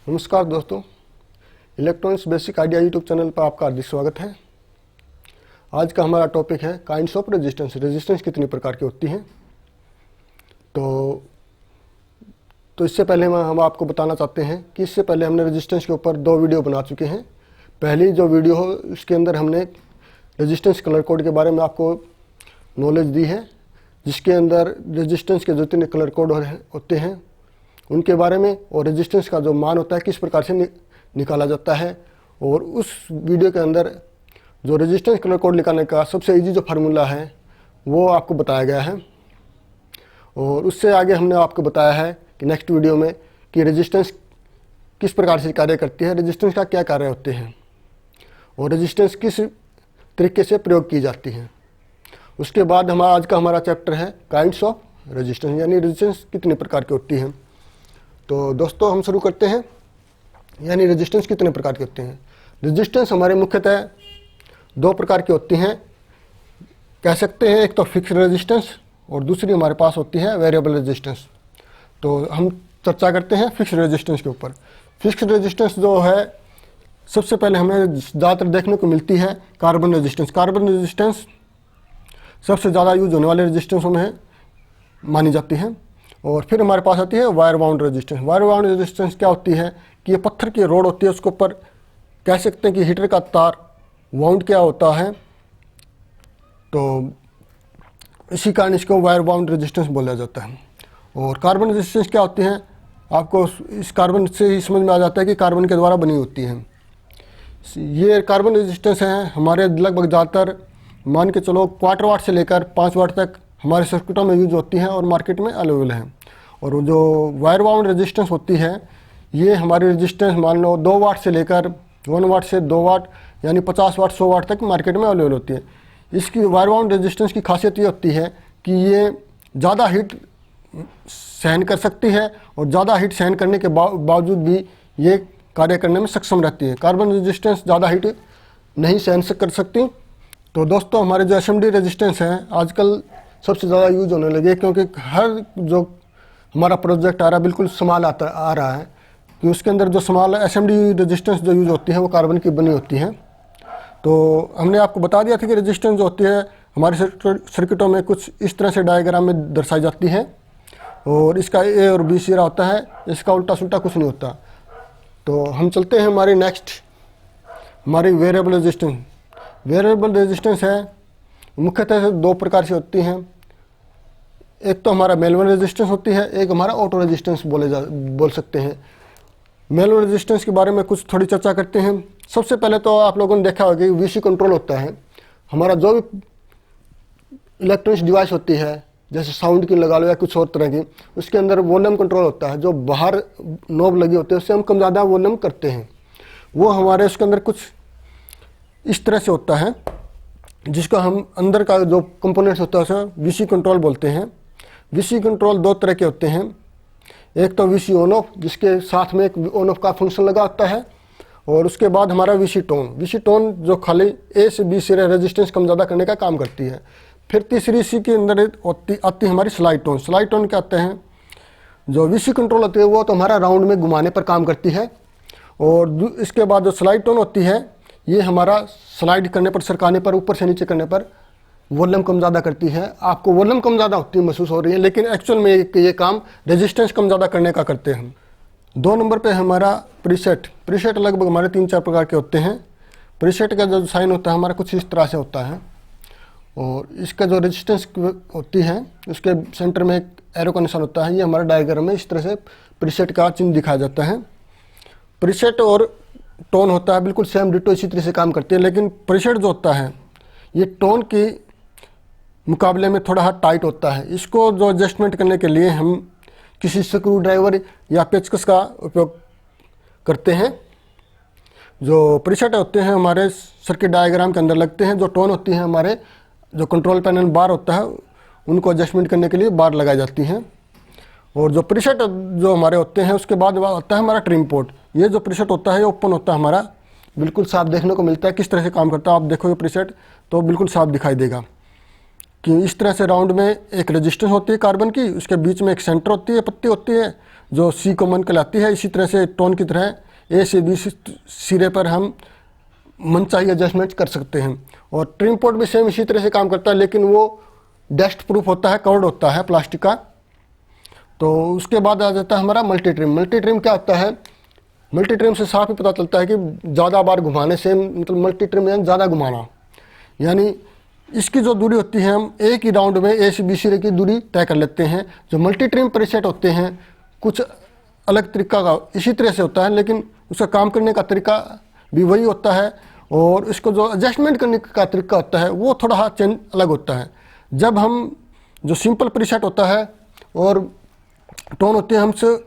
नमस्कार दोस्तों, electronics basic idea YouTube channel पर आपका हार्दिक स्वागत है। आज का हमारा टॉपिक है काइंड्स ऑफ रेजिस्टेंस। रेजिस्टेंस कितनी प्रकार की होती हैं। तो इससे पहले हम आपको बताना चाहते हैं कि इससे पहले हमने रेजिस्टेंस के ऊपर 2 वीडियो बना चुके हैं। पहली जो वीडियो हो उसके अंदर हमने रेजिस्टेंस कलर कोड के बारे में आपको नॉलेज दी है, जिसके अंदर रेजिस्टेंस के जो 3 कलर कोड होते हैं उनके बारे में और रेजिस्टेंस का जो मान होता है किस प्रकार से निकाला जाता है। और उस वीडियो के अंदर जो रेजिस्टेंस कलर कोड निकालने का सबसे इजी जो फार्मूला है वो आपको बताया गया है। और उससे आगे हमने आपको बताया है कि नेक्स्ट वीडियो में कि रेजिस्टेंस किस प्रकार से कार्य करती है, रेजिस्टेंस का क्या कार्य होते हैं और रेजिस्टेंस किस तरीके से प्रयोग की जाती है। उसके बाद आज का हमारा चैप्टर है काइंड्स ऑफ रेजिस्टेंस, यानी रेजिस्टेंस कितने प्रकार की होती हैं। तो दोस्तों हम शुरू करते हैं, यानी रेजिस्टेंस कितने प्रकार के होते हैं। रेजिस्टेंस हमारे मुख्यतः 2 प्रकार की होती हैं, कह सकते हैं। एक तो फिक्स्ड रेजिस्टेंस और दूसरी हमारे पास होती है वेरिएबल रेजिस्टेंस। तो हम चर्चा करते हैं फिक्स्ड रेजिस्टेंस के ऊपर। फिक्स्ड रेजिस्टेंस जो है सबसे पहले हमें ज़्यादातर देखने को मिलती है कार्बन रेजिस्टेंस। कार्बन रेजिस्टेंस सबसे ज़्यादा यूज होने वाले रेजिस्टेंसों में मानी जाती है। और फिर हमारे पास आती है wire bound resistance. Wire bound resistance क्या होती है कि ये पत्थर की रोड होती है, उसके ऊपर कह सकते हैं कि हीटर का तार वाउंड क्या होता है, तो इसी कारण इसको वायर बाउंड रेजिस्टेंस बोला जाता है। और कार्बन रेजिस्टेंस क्या होती है, आपको इस कार्बन से ही समझ में आ जाता है कि कार्बन के द्वारा बनी होती है। ये कार्बन रेजिस्टेंस हैं हमारे लगभग ज़्यादातर मान के चलो 1/4 वाट से लेकर 5 वाट तक हमारे सर्किटों में यूज होती हैं और मार्केट में अवेलेबल हैं। और जो वायर बाउंड रेजिस्टेंस होती है ये हमारी रेजिस्टेंस मान लो 2 वाट से लेकर 1 वाट से 2 वाट यानी 50 वाट 100 वाट तक मार्केट में अवेलेबल होती है। इसकी वायर बाउंड रेजिस्टेंस की खासियत ये होती है कि ये ज़्यादा हीट सहन कर सकती है और ज़्यादा हीट सहन करने के बावजूद भी ये कार्य करने में सक्षम रहती है। कार्बन रेजिस्टेंस ज़्यादा हीट नहीं सहन कर सकती। तो दोस्तों हमारे जो एसएमडी रेजिस्टेंस हैं आजकल सबसे ज़्यादा यूज होने लगे, क्योंकि हर जो हमारा प्रोजेक्ट आ रहा है बिल्कुल स्मॉल आ रहा है कि उसके अंदर जो स्मॉल एसएमडी रेजिस्टेंस जो यूज होती है वो कार्बन की बनी होती है। तो हमने आपको बता दिया था कि रेजिस्टेंस जो होती है हमारे सर्किटों में कुछ इस तरह से डायग्राम में दर्शाई जाती है और इसका ए और बी सिरा होता है, इसका उल्टा सुल्टा कुछ नहीं होता। तो हम चलते हैं हमारी हमारी वेरिएबल रेजिस्टेंस। वेरिएबल रेजिस्टेंस है मुख्यतः से 2 प्रकार से होती हैं। एक तो हमारा मैनुअल रेजिस्टेंस होती है, एक हमारा ऑटो रेजिस्टेंस बोल सकते हैं। मैनुअल रेजिस्टेंस के बारे में कुछ थोड़ी चर्चा करते हैं। सबसे पहले तो आप लोगों ने देखा होगा कि वीसी कंट्रोल होता है। हमारा जो भी इलेक्ट्रॉनिक्स डिवाइस होती है, जैसे साउंड की लगा लो या कुछ और तरह की, उसके अंदर वॉल्यूम कंट्रोल होता है। जो बाहर नॉब लगी होती है उससे हम कम ज़्यादा वॉल्यूम करते हैं, वो हमारे उसके अंदर कुछ इस तरह से होता है, जिसका हम अंदर का जो कंपोनेंट्स होता है उसे वीसी कंट्रोल बोलते हैं। वीसी कंट्रोल 2 तरह के होते हैं। एक तो वीसी ऑन ऑफ, जिसके साथ में एक ऑन ऑफ का फंक्शन लगा होता है, और उसके बाद हमारा वीसी टोन। वीसी टोन जो खाली ए से बी सिरे रेजिस्टेंस कम ज़्यादा करने का काम करती है। फिर तीसरी सी के अंदर आती है हमारी स्लाइड टोन। स्लाइड टोन क्या आते हैं, जो वीसी कंट्रोल होती है वो तो हमारा राउंड में घुमाने पर काम करती है। और इसके बाद जो स्लाइड टोन होती है ये हमारा स्लाइड करने पर, सरकाने पर, ऊपर से नीचे करने पर वॉल्यूम कम ज़्यादा करती है। आपको वॉल्यूम कम ज़्यादा होती है महसूस हो रही है, लेकिन एक्चुअल में ये काम रेजिस्टेंस कम ज़्यादा करने का करते हैं। 2 नंबर पे हमारा प्रीसेट। प्रीसेट लगभग हमारे 3-4 प्रकार के होते हैं। प्रीसेट का जो साइन होता है हमारा कुछ इस तरह से होता है, और इसका जो रेजिस्टेंस होती है उसके सेंटर में एक एरो का निशान होता है। ये हमारा डायग्राम में इस तरह से प्रीसेट का चिन्ह दिखाया जाता है। प्रीसेट और टोन होता है बिल्कुल सेम डिटो इसी तरह से काम करते हैं, लेकिन प्रीसेट जो होता है ये टोन के मुकाबले में थोड़ा टाइट होता है। इसको जो एडजस्टमेंट करने के लिए हम किसी स्क्रू ड्राइवर या पेचकस का उपयोग करते हैं। जो प्रीसेट होते हैं हमारे सर्किट डायग्राम के अंदर लगते हैं। जो टोन होती है हमारे जो कंट्रोल पैनल बार होता है उनको एडजस्टमेंट करने के लिए बार लगाई जाती हैं। और जो प्रीसेट जो हमारे होते हैं उसके बाद आता है हमारा ट्रिम पोर्ट। ये जो प्रीसेट होता है ये ओपन होता है हमारा, बिल्कुल साफ देखने को मिलता है किस तरह से काम करता है। आप देखोगे प्रीसेट तो बिल्कुल साफ दिखाई देगा कि इस तरह से राउंड में एक रेजिस्टेंस होती है कार्बन की, उसके बीच में एक सेंटर होती है, पत्ती होती है, जो सी कॉमन कहलाती है। इसी तरह से टोन की तरह ए से बी सिरे पर हम मनचाही एडजस्टमेंट कर सकते हैं। और ट्रिम पोर्ट भी सेम इसी तरह से काम करता है, लेकिन वो डस्ट प्रूफ होता है, कवर्ड होता है प्लास्टिक का। तो उसके बाद आ जाता है हमारा मल्टी ट्रिम। मल्टी ट्रिम क्या होता है? मल्टी ट्रिम से साफ ही पता चलता है कि ज़्यादा बार घुमाने से, मतलब मल्टी ट्रिम यानी ज़्यादा घुमाना, यानी इसकी जो दूरी होती है हम एक ही राउंड में ए से बी सिरे की दूरी तय कर लेते हैं। जो मल्टी ट्रिम प्रीसेट होते हैं कुछ अलग तरीका का इसी तरह से होता है, लेकिन उसका काम करने का तरीका भी वही होता है, और इसको जो एडजस्टमेंट करने का तरीका होता है वो थोड़ा सा चेंज अलग होता है। जब हम जो सिंपल प्रीसेट होता है और टोन होती है,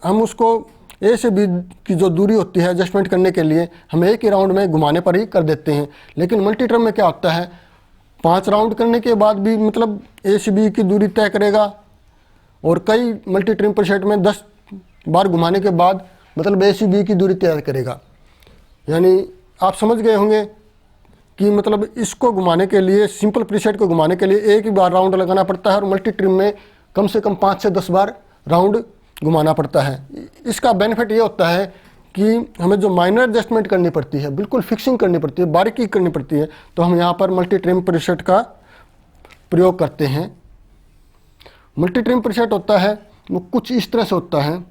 हम उसको ए से बी की जो दूरी होती है एडजस्टमेंट करने के लिए हम एक ही राउंड में घुमाने पर ही कर देते हैं। लेकिन मल्टी ट्रिम में क्या होता है, 5 राउंड करने के बाद भी मतलब ए से बी की दूरी तय करेगा, और कई मल्टी ट्रिम प्रीसेट में 10 बार घुमाने के बाद मतलब ए से बी की दूरी तय करेगा। यानी आप समझ गए होंगे कि मतलब इसको घुमाने के लिए, सिंपल प्रीसेट को घुमाने के लिए एक ही बार राउंड लगाना पड़ता है, और मल्टी ट्रिम में कम से कम 5 से 10 बार राउंड घुमाना पड़ता है। इसका बेनिफिट ये होता है कि हमें जो माइनर एडजस्टमेंट करनी पड़ती है, बिल्कुल फिक्सिंग करनी पड़ती है, बारीकी करनी पड़ती है, तो हम यहाँ पर मल्टी ट्रिम प्रीसेट का प्रयोग करते हैं। मल्टी ट्रिम प्रीसेट होता है वो कुछ इस तरह से होता है,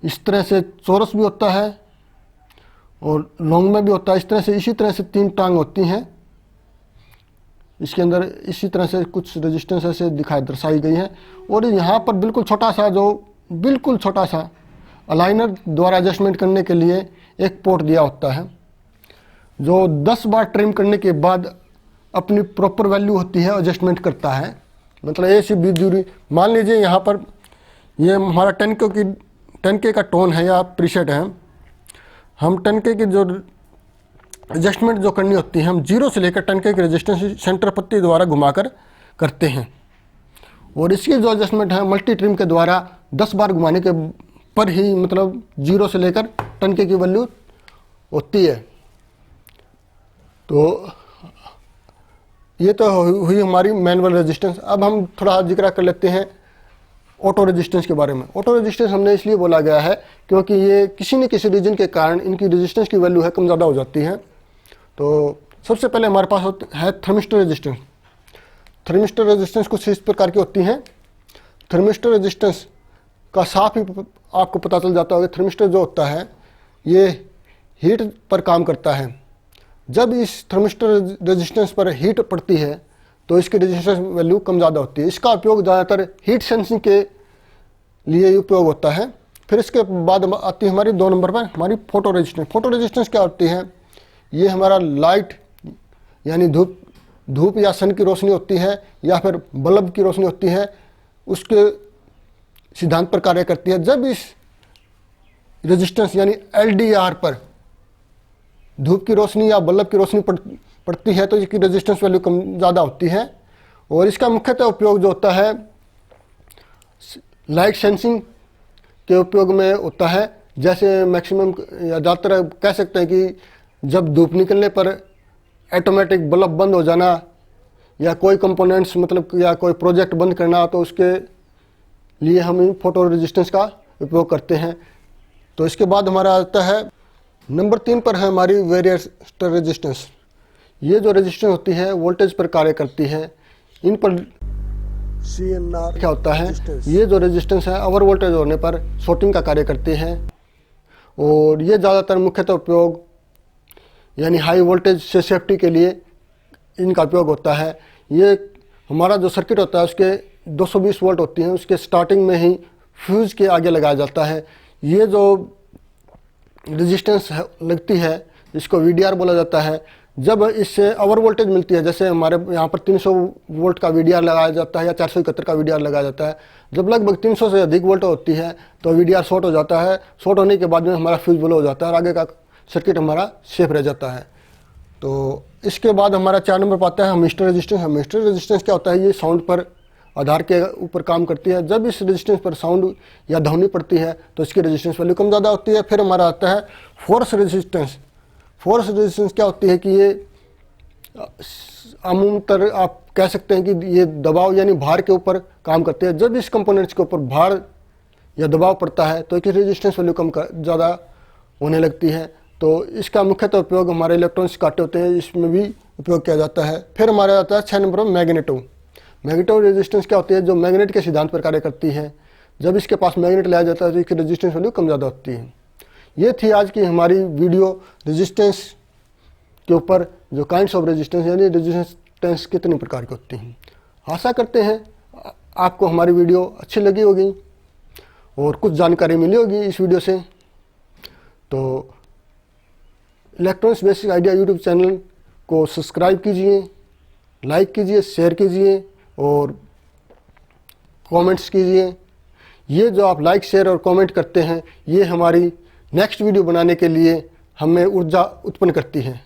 इस तरह से चौरस भी होता है और लॉन्ग में भी होता है। इस तरह से, इसी तरह से 3 टांग होती हैं इसके अंदर। इसी तरह से कुछ रेजिस्टेंस ऐसे दर्शाई गई है, और यहाँ पर बिल्कुल छोटा सा, जो बिल्कुल छोटा सा अलाइनर द्वारा एडजस्टमेंट करने के लिए एक पोर्ट दिया होता है, जो 10 बार ट्रिम करने के बाद अपनी प्रॉपर वैल्यू होती है एडजस्टमेंट करता है। मतलब ए से बी दूरी, मान लीजिए यहाँ पर ये हमारा 10K का टोन है या प्रीसेट है, हम 10K की जो एडजस्टमेंट जो करनी होती है हम 0 से लेकर 10K की रेजिस्टेंस सेंटर पत्ती द्वारा घुमाकर करते हैं। और इसकी जो एडजस्टमेंट है मल्टी ट्रिम के द्वारा 10 बार घुमाने के पर ही मतलब 0 से लेकर 10K की वैल्यू होती है। तो ये तो हुई हमारी मैनुअल रेजिस्टेंस। अब हम थोड़ा जिक्र कर लेते हैं ऑटो रेजिस्टेंस के बारे में। ऑटो रेजिस्टेंस हमने इसलिए बोला गया है क्योंकि ये किसी न किसी रीजन के कारण इनकी रेजिस्टेंस की वैल्यू है कम ज़्यादा हो जाती है। तो सबसे पहले हमारे पास है थर्मिस्टर रेजिस्टेंस। थर्मिस्टर रेजिस्टेंस कुछ इस प्रकार की होती हैं। थर्मिस्टर रेजिस्टेंस का साफ ही आपको पता चल जाता होगा। थर्मिस्टर जो होता है ये हीट पर काम करता है। जब इस थर्मिस्टर रेजिस्टेंस पर हीट पड़ती है तो इसकी रेजिस्टेंस वैल्यू कम ज़्यादा होती है। इसका उपयोग ज़्यादातर हीट सेंसिंग के लिए उपयोग होता है। फिर इसके बाद आती है हमारी 2 नंबर पर हमारी फोटो रेजिस्टेंस। फोटो रेजिस्टेंस क्या होती है? ये हमारा लाइट यानी धूप या सन की रोशनी होती है या फिर बल्ब की रोशनी होती है, उसके सिद्धांत पर कार्य करती है। जब इस रेजिस्टेंस यानी LDR पर धूप की रोशनी या बल्ब की रोशनी पड़ती है तो इसकी रेजिस्टेंस वैल्यू कम ज़्यादा होती है। और इसका मुख्यतः उपयोग जो होता है लाइट सेंसिंग के उपयोग में होता है। जैसे मैक्सिमम या ज़्यादातर कह सकते हैं कि जब धूप निकलने पर ऑटोमेटिक बल्ब बंद हो जाना या कोई कंपोनेंट्स मतलब या कोई प्रोजेक्ट बंद करना, तो उसके लिए हम इन फोटो रेजिस्टेंस का उपयोग करते हैं। तो इसके बाद हमारा आता है नंबर 3 पर है हमारी वेरिएटर रेजिस्टेंस। ये जो रेजिस्टेंस होती है वोल्टेज पर कार्य करती है। इन पर CNR क्या होता है? ये जो रेजिस्टेंस है ओवर वोल्टेज होने पर शॉर्टिंग का कार्य करती है। और ये ज़्यादातर मुख्यतः उपयोग यानी हाई वोल्टेज से सेफ्टी के लिए इनका उपयोग होता है। ये हमारा जो सर्किट होता है उसके 220 वोल्ट होती हैं, उसके स्टार्टिंग में ही फ्यूज़ के आगे लगाया जाता है। ये जो रेजिस्टेंस लगती है इसको VDR बोला जाता है। जब इससे ओवर वोल्टेज मिलती है, जैसे हमारे यहाँ पर 300 वोल्ट का VDR लगाया जाता है या 471 का VDR लगाया जाता है, जब लगभग 300 से अधिक वोल्ट होती है तो VDR शॉर्ट हो जाता है। शॉर्ट होने के बाद में हमारा फ्यूज ब्लो हो जाता है और आगे का सर्किट हमारा सेफ रह जाता है। तो इसके बाद हमारा 4 नंबर पर आता है हमिस्टर रेजिस्टेंस। हमिस्टर रेजिस्टेंस क्या होता है? ये साउंड पर आधार के ऊपर काम करती है। जब इस रेजिस्टेंस पर साउंड या ध्वनि पड़ती है तो इसकी रेजिस्टेंस वैल्यू कम ज़्यादा होती है। फिर हमारा आता है फोर्स रेजिस्टेंस। फोर्स रेजिस्टेंस क्या होती है कि ये अमूमतर आप कह सकते हैं कि ये दबाव यानी भार के ऊपर काम करते हैं। जब इस कंपोनेंट्स के ऊपर भार या दबाव पड़ता है तो इसकी रेजिस्टेंस वैल्यू कम ज़्यादा होने लगती है। तो इसका मुख्यतः उपयोग हमारे इलेक्ट्रॉन्स काटे होते हैं, इसमें भी उपयोग किया जाता है। फिर हमारा आता है 6 नंबर में मैग्नेटो। मैग्नेटो रेजिस्टेंस क्या होती है? जो मैग्नेट के सिद्धांत पर कार्य करती है। जब इसके पास मैग्नेट लाया जाता है तो इसकी रेजिस्टेंस वैल्यू कम ज़्यादा होती है। ये थी आज की हमारी वीडियो रेजिस्टेंस के ऊपर, जो काइंड्स ऑफ रेजिस्टेंस यानी रेजिस्टेंस कितने प्रकार की होती हैं। आशा करते हैं आपको हमारी वीडियो अच्छी लगी होगी और कुछ जानकारी मिली होगी इस वीडियो से। तो electronics basic idea YouTube channel को सब्सक्राइब कीजिए, लाइक कीजिए, शेयर कीजिए और कमेंट्स कीजिए। ये जो आप लाइक, शेयर और कमेंट करते हैं, ये हमारी नेक्स्ट वीडियो बनाने के लिए हमें ऊर्जा उत्पन्न करती है।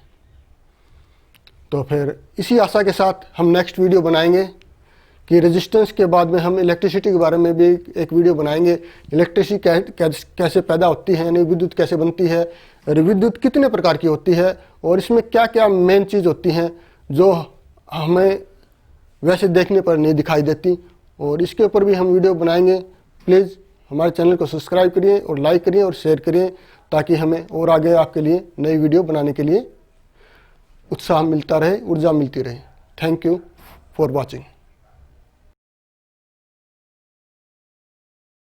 तो फिर इसी आशा के साथ हम नेक्स्ट वीडियो बनाएंगे कि रेजिस्टेंस के बाद में हम इलेक्ट्रिसिटी के बारे में भी एक वीडियो बनाएंगे। इलेक्ट्रिसिटी कैसे पैदा होती है, यानी विद्युत कैसे बनती है, और विद्युत कितने प्रकार की होती है, और इसमें क्या क्या मेन चीज़ होती हैं जो हमें वैसे देखने पर नहीं दिखाई देती, और इसके ऊपर भी हम वीडियो बनाएंगे। प्लीज़ हमारे चैनल को सब्सक्राइब करिए और लाइक करिए और शेयर करिए, ताकि हमें और आगे आपके लिए नई वीडियो बनाने के लिए उत्साह मिलता रहे, ऊर्जा मिलती रहे। Thank you for watching.